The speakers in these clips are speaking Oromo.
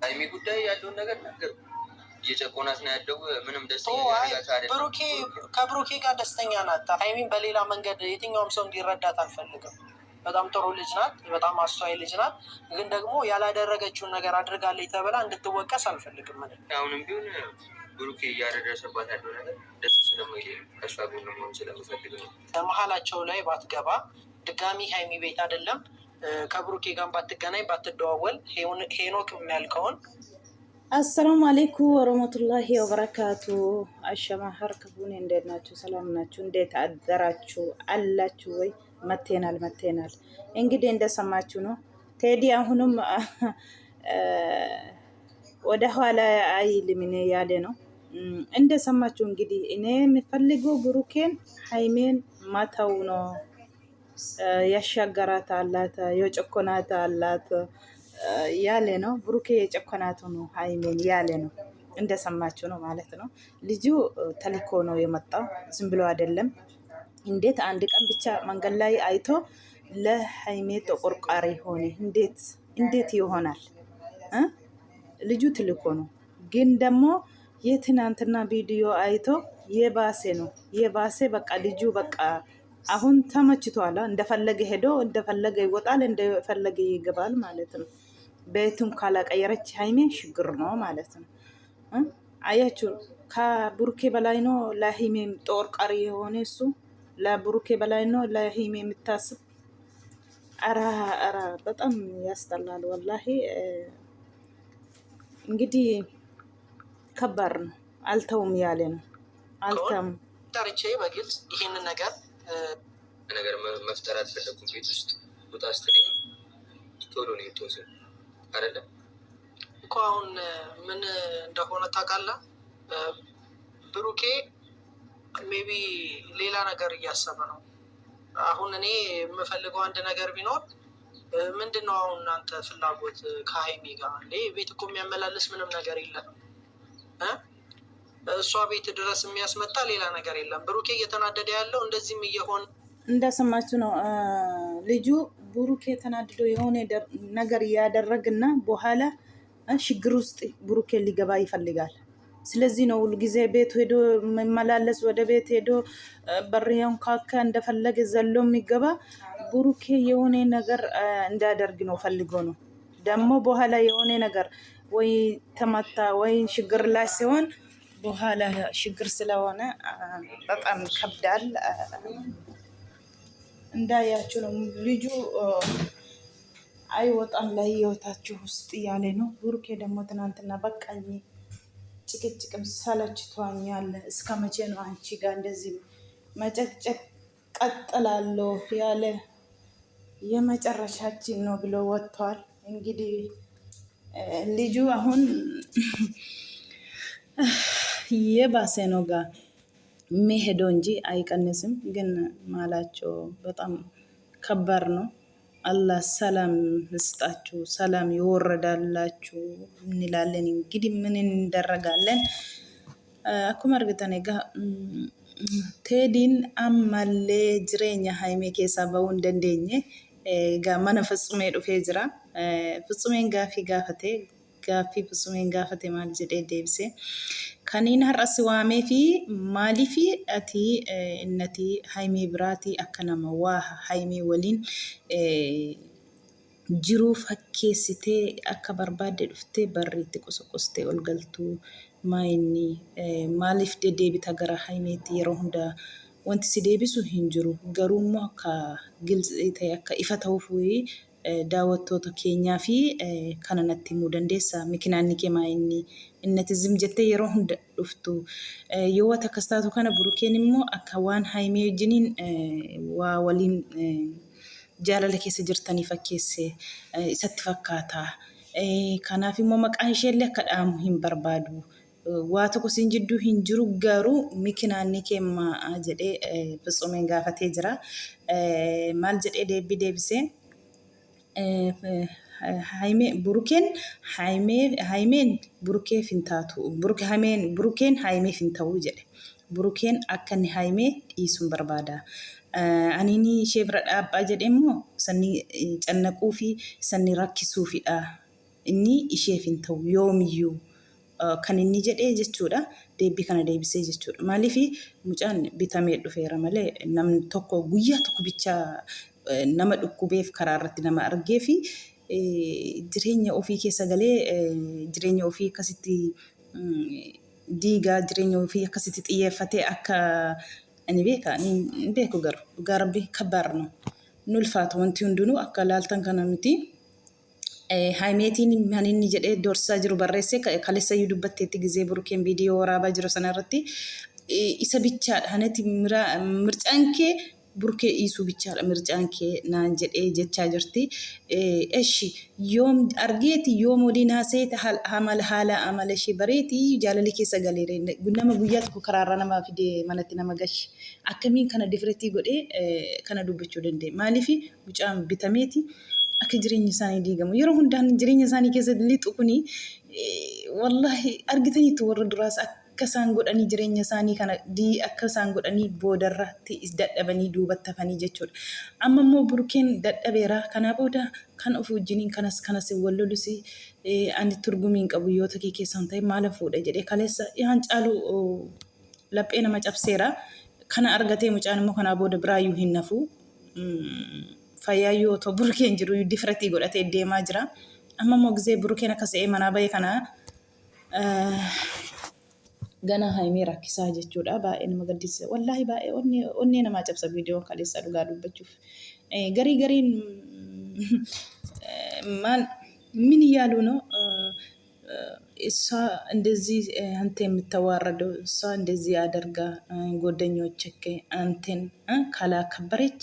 ሃይሚ ጉዳይ ያለውን ነገር ነገር እየጨቆናት ነው ያለው። ምንም ደስተኛ አይደለም። ከብሩኬ ጋር ደስተኛ ናት። ሃይሚን በሌላ መንገድ የትኛውም ሰው እንዲረዳት አልፈልግም። በጣም ጥሩ ልጅ ናት። በጣም አስተዋይ ልጅ ናት። ግን ደግሞ ያላደረገችውን ነገር አድርጋለች ተብላ እንድትወቀስ አልፈልግም። አሁንም ቢሆን ብሩኬ እያደረሰባት ያለው ነገር ደስ ስለማይለኝ ከእሷ ጎን መሆን ስለምፈልግ ነው። በመሀላቸው ላይ ባትገባ ድጋሚ ሃይሚ ቤት አይደለም ከብሩኬ ጋር ባትገናኝ ባትደዋወል ሄኖክ የሚያልከውን። አሰላሙ አለይኩም ወረህመቱላሂ ወበረካቱ። አሸማ ሀርክቡን እንዴት ናችሁ? ሰላም ናችሁ? እንዴት አደራችሁ? አላችሁ ወይ? መቴናል እንግዲህ እንደሰማችሁ ነው። ቴዲ አሁንም ወደ ኋላ አይልም ያለ ነው። እንደሰማችሁ እንግዲህ እኔ የሚፈልገው ብሩኬን ሃይሜን ማታው ነው። ያሻገራት አላት የጨኮናት አላት ያለ ነው። ብሩኬ የጨኮናቱ ነው ሃይሜን ያለ ነው። እንደሰማችሁ ነው ማለት ነው። ልጁ ተልኮ ነው የመጣው፣ ዝም ብሎ አይደለም። እንዴት አንድ ቀን ብቻ መንገድ ላይ አይቶ ለሃይሜ ተቆርቋሪ ሆነ? እንዴት ይሆናል? ልጁ ትልኮ ነው። ግን ደግሞ የትናንትና ቪዲዮ አይቶ የባሰ ነው የባሰ። በቃ ልጁ በቃ አሁን ተመችቷል። እንደፈለገ ሄዶ እንደፈለገ ይወጣል፣ እንደፈለገ ይገባል ማለት ነው። ቤቱን ካላቀየረች ሃይሜ ችግር ነው ማለት ነው። አያችሁ፣ ከብሩኬ በላይ ነው ለሃይሜ ተቆርቋሪ የሆነ እሱ። ለብሩኬ በላይ ነው ለሃይሜ የምታስብ። አራ በጣም ያስጠላል ወላሂ። እንግዲህ ከባድ ነው። አልተውም ያለ ነው። አልተውም ዳርቼ በግልጽ ይሄንን ነገር መፍጠር አልፈለኩም። ቤት ውስጥ ቦታ ስትለኝ ቶሎ ነው የተወሰነ አይደለም እኮ። አሁን ምን እንደሆነ ታውቃለህ? ብሩኬ ሜቢ ሌላ ነገር እያሰበ ነው። አሁን እኔ የምፈልገው አንድ ነገር ቢኖር ምንድን ነው አሁን እናንተ ፍላጎት ከሃይሚ ጋር እንዴ? ቤት እኮ የሚያመላልስ ምንም ነገር የለም። እሷ ቤት ድረስ የሚያስመጣ ሌላ ነገር የለም። ብሩኬ እየተናደደ ያለው እንደዚህም እየሆን እንደሰማችሁ ነው። ልጁ ብሩኬ ተናድዶ የሆነ ነገር እያደረግና በኋላ ችግር ውስጥ ብሩኬ ሊገባ ይፈልጋል። ስለዚህ ነው ሁሉ ጊዜ ቤት ሄዶ መመላለስ፣ ወደ ቤት ሄዶ በሪያውን ካካ እንደፈለገ ዘሎ የሚገባ። ብሩኬ የሆነ ነገር እንዳደርግ ነው ፈልጎ ነው። ደግሞ በኋላ የሆነ ነገር ወይ ተመታ ወይ ችግር ላይ ሲሆን በኋላ ችግር ስለሆነ በጣም ከብዳል። እንዳያችሁ ነው ልጁ አይወጣም ላይ ህይወታችሁ ውስጥ ያለ ነው። ብሩኬ ደግሞ ትናንትና በቃኝ ጭቅጭቅም ሰለችቷኛል፣ እስከ መቼ ነው አንቺ ጋር እንደዚህ መጨቅጨቅ ቀጥላለሁ ያለ የመጨረሻችን ነው ብሎ ወጥቷል። እንግዲህ ልጁ አሁን የባሰ ነው ጋር የሚሄደው እንጂ አይቀንስም። ግን ማላቸው በጣም ከባድ ነው። አላህ ሰላም ይስጣችሁ፣ ሰላም ይወረዳላችሁ እንላለን። እንግዲህ ምን እንደረጋለን? አኩማ እርግጠኔ ጋ ቴዲን አማሌ ጅሬኛ ሃይሜ ኬሳ በው እንደንደኘ ጋ መነ ፍጹሜ ዱፌ ጅራ ፍጹሜን ጋፊ ፍጹሜን ጋፈቴ ማል ጀዴ ዴብሴ ከኒን ሀረስ ዋሜ ፊ ማሊ ፊ አቲ እነቲ ሃይሜ ብራቲ አከናማ ዋ ሃይሜ ወሊን ጅሩ ፈኬስቴ አካ በርባዴ ዱፍቴ በሪቲ ቁስቁስቴ ኦልገልቱ ማይኒ ማሊፍ ዴቢታ ገራ ሃይሜቲ የሮ ሁንዳ ወንቲ ሲዴቢሱ ሂንጅሩ ገሩሞ አካ ግልጽ አካ ኢፈተውፉ daawwattoota keenyaa fi kana natti himuu dandeessa. Mikinaanni kee maayinni innati zim jettee yeroo hunda dhuftu yoo wata akkas taatu kana Burukeen immoo akka waan Haymee wajjiniin waa waliin jaalala keessa jirtanii fakkeesse isatti fakkaata. Kanaaf immoo maqaan isheellee akka dhaamu hin barbaadu. Waa tokko siin jidduu hin jiru garuu mikinaanni kee maa jedhee Fitsumeen gaafatee jira. Maal jedhee deebisee ሃይሜ ብሩኬን ሃይሜን ብሩኬ ፊንታቱ ብሩኬን ሃይሜ ፊንታው ጀለ ብሩኬን አከኒ ሃይሜ ዲሱን በርባዳ አኒኒ ሼብረ ዳባ ጀደሞ ሰኒ ጨነቁ ፊ ሰኒ ረክሱ ፊዳ inni isheef hin ta'u yoomiyyuu kan inni jedhee jechuudha. Deebii kana deebisee jechuudha. Maaliif mucaan bitamee dhufeera malee namni tokko guyyaa tokko bicha nama dhukkubeef karaa irratti nama argee fi jireenya ofii keessa galee jireenya ofii akkasitti diigaa jireenya ofii akkasitti xiyyeeffatee akka ani beeku garuu rabbi kabbaar no nulfaatu wanti hundinuu akka laaltan kana miti. Haimeetiin kan inni jedhee doorsisaa jiru barreessee kaleessayyuu dubbatteetti gizee burukeen viidiyoo waraabaa jiru sanarratti isa bichaadha. Hanati mircaan kee burkee dhiisuu bichaadha mircaan kee naan jedhee jechaa jirti. Eshi yoom argeeti yoom waliin haaseeti haala amala ishee bareeti jaalali keessa galeere nama guyyaa tokko karaarra nama fidee manatti nama gashi akkamiin kana difreetii godhee kana dubbachuu danda'e. Maaliif mucaan bitameeti akka jireenya isaanii diigamu yeroo hundaan jireenya isaanii keessa lixu kuni wallahi argitaniitu warra duraas akka isaan godhanii jireenya isaanii kana akka isaan godhanii boodarratti dadhabanii duubatti hafanii jechuudha. Amma immoo burukeen dadhabeera kanaa booda kan of wajjiniin kanas wal lolusi ani turgumiin qabu yoo takee keessan ta'e maala fuudha jedhee kaleessa yaan caalu laphee nama cabseera. Kana argatee mucaan immoo kanaa booda biraayyuu hin nafu. Fayyaayyoo otoo burukeen jiru difreetii godhatee deemaa jira. Amma immoo gizee burukeen akka se'ee manaa bahee kana gana haimee rakkisaa jechuudha. Baay'ee nama gaddisiisa. Wallaahi baay'ee onnee namaa cabsa viidiyoo kaleessa dhugaa dubbachuuf. Gariin maal ምን እያሉ ነው? እሷ እንደዚህ አንተ የምታዋረደው እሷ እንደዚህ አደርጋ ጓደኞቼ አንተን ካላከበረች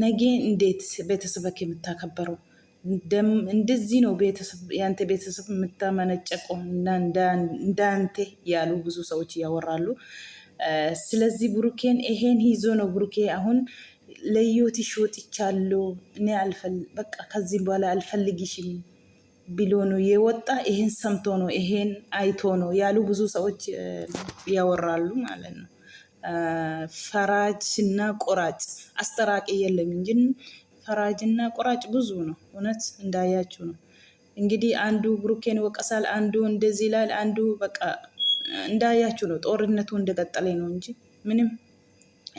ነገ እንዴት ቤተሰብክ የምታከበረው? እንደዚህ ነው ቤተሰብ ያንተ ቤተሰብ የምታመነጨቀው እንዳንተ ያሉ ብዙ ሰዎች ያወራሉ። ስለዚህ ብሩኬን ይሄን ይዞ ነው ብሩኬ አሁን ለዮትሽ ወጥቻለሁ እኔ በቃ ከዚህ በኋላ አልፈልግሽም ብሎ ነው የወጣ። ይሄን ሰምቶ ነው ይሄን አይቶ ነው ያሉ ብዙ ሰዎች ያወራሉ ማለት ነው። ፈራጅና ቆራጭ አስተራቂ የለም እንጂ ፈራጅና ቆራጭ ብዙ ነው። እውነት እንዳያችሁ ነው። እንግዲህ አንዱ ብሩኬን ወቀሳል፣ አንዱ እንደዚህ ይላል፣ አንዱ በቃ እንዳያችሁ ነው። ጦርነቱ እንደቀጠለ ነው እንጂ ምንም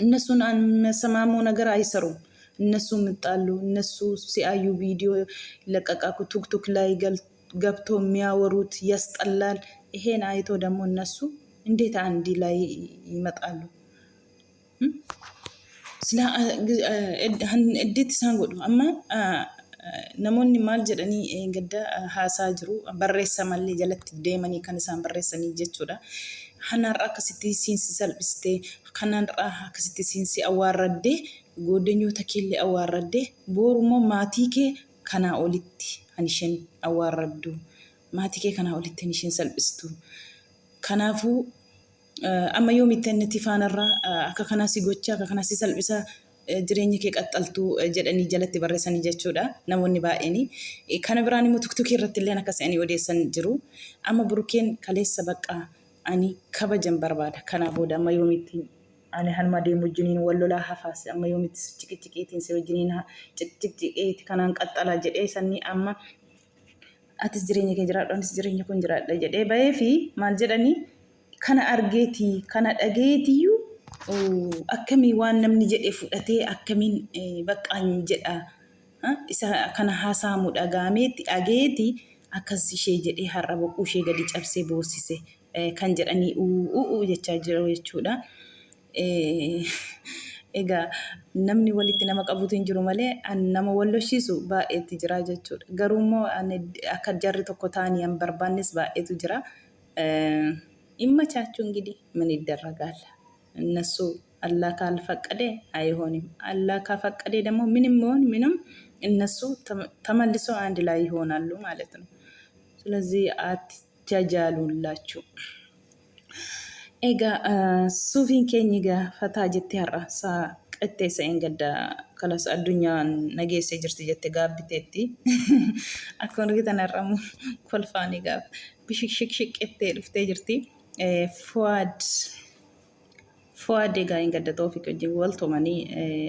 እነሱን አንመሰማሙ ነገር አይሰሩም። እነሱ ምጣሉ እነሱ ሲያዩ ቪዲዮ ለቀቃኩ ቱክቱክ ላይ ገብቶ የሚያወሩት ያስጠላል። ይሄን አይቶ ደግሞ እነሱ እንዴት አንድ ላይ ይመጣሉ? ስለ እንዴት ሳንጎዱ አማ namoonni maal jedhanii gadda haasaa jiru barreessamallee jalatti deemanii kan isaan barreessanii jechuudha. Kanarraa akkasitti siinsi salphistee kanarraa akkasitti siinsi awwaarraddee goddanyoota keellee awwaarraddee boorummoo maatii kee kanaa olitti kan isheen awwaarraddu maatii kee kanaa olitti kan isheen salphistu. Kanaafuu amma yoo mitteennetti faanarraa akka kanaa si gochaa akka kanaa si salphisaa jireenya kee qaxxaltuu jedhanii jalatti barreessanii jechuudha namoonni baay'een. Kana biraan immoo tuktukii irratti illee akkasanii odeessan jiru. Amma burukeen kaleessa baqqaa ani kabajan barbaada. Kanaa booda amma yoomitti ani halma deemu wajjiniin wal lolaa hafaas amma yoomitti ciqiciqeetiin si wajjiniin ciqiciqeeti kanaan qaxxalaa jedhee sanni amma atis jireenya kee jiraadhu anis jireenya kun jiraadha jedhee bahee fi maal jedhanii kana argeetii kana dhageetiyyuu akkamii waan namni jedhee fudhatee akkamiin baqqaan jedha isa kana haasaamu dhagaameetti dhageetii akkas ishee jedhee har'a boquu ishee gadi cabsee boossise kan jedhanii jechaa jiru jechuudha. Egaa namni walitti nama qabutu hin jiru malee nama walloshiisu baay'eetu jira jechuudha. Garuu immoo akka jarri tokko ta'anii hin barbaannes baay'eetu jira. ይመቻችሁ እንግዲህ ምን ይደረጋል። እነሱ አላህ ካልፈቀደ አይሆንም። አላህ ካፈቀደ ደግሞ ምንም ሆን ምንም እነሱ ተመልሰው አንድ ላይ ይሆናሉ ማለት ነው። ስለዚህ አትጃጃሉላችሁ። ኤጋ ሱፊን ኬኝጋ ፈታ ጀቴ ሀራ ሳ ቀጤሰ እንገዳ ከላስ አዱኛ ነጌሰ ጅርት ጀቴ ጋብቴቲ አኮን ርግተነረሙ ኮልፋኒ ጋብ ብሽክሽክ ቀጤ ልፍቴ ጅርቲ Fuad egaa hin gadda Toofiq wajjin wal tumanii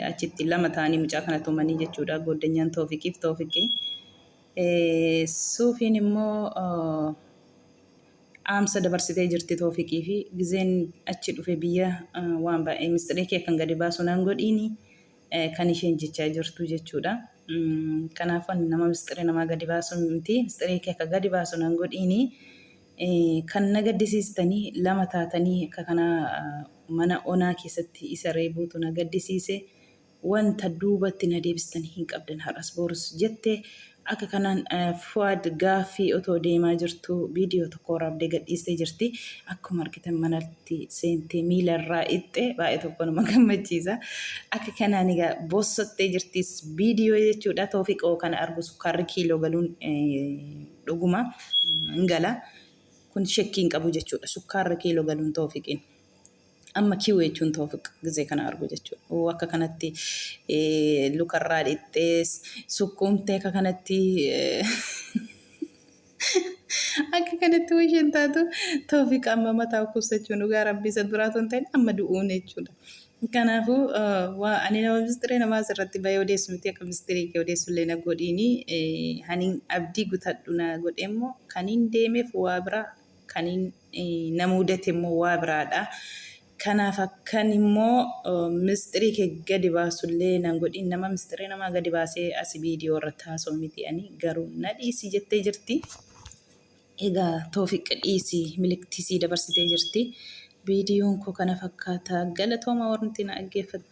achitti lama ta'anii mucaa kana tumanii jechuudha. Goddenyaan Toofiqiif Toofiqii Suufiin immoo amsa dabarsitee jirti Toofiqii fi gizeen achi dhufe biyya waan baay'ee mistirii kee kan gadi baasu naan godhiini kan isheen jechaa jirtu jechuudha. Kanaaf nama mistirii namaa gadi baasu miti mistirii kee akka gadi baasu naan godhiini kan na gaddisiistanii lama taatanii akka kana mana onaa keessatti isa reebuutu na gaddisiise wanta duubatti na deebistanii hin qabdan har'as boorus jettee akka kanaan Fuad gaaffii otoo deemaa jirtu viidiyoo tokko waraabdee gadhiistee jirti. Akkuma argitan manatti seentee miilarraa ittee baay'ee tokko nama gammachiisa. Akka kanaan egaa bossottee jirtis viidiyoo jechuudha. Toofiqoo kana argu sukkaarri kiiloo galuun dhuguma hin gala. Kun shakkiin qabu jechuudha. Sukkaarri kiiloo galuun Toofiqiin. Amma kiiwuu jechuun Toofiq gizee kana argu jechuudha. Akka kanatti lukarraa dhiittee sukkuumtee akka kanatti akka kanatti wisheen taatu Toofiq amma mataa kuusachuun dhugaa rabbii isa duraatu hin ta'in amma du'uun jechuudha. Kanaafuu ani nama ministeera namaa asirratti baay'ee odeessu miti akka ministeerii kee odeessu illee na godhiini. Haniin abdii gutadhu na godhe immoo kaniin deemeef waa biraa kaniin na mudate immoo waa biraadha. Kanaaf akkan immoo mistirii kee gadi baasullee nan godhin nama mistirii namaa gadi baasee as viidiyoo irratti haasoo miti ani garuu na dhiisii jettee jirti. Egaa Toofiq dhiisii miliktisii dabarsitee jirti. Viidiyoon koo kana fakkaata galatooma warri na dhaggeeffattan.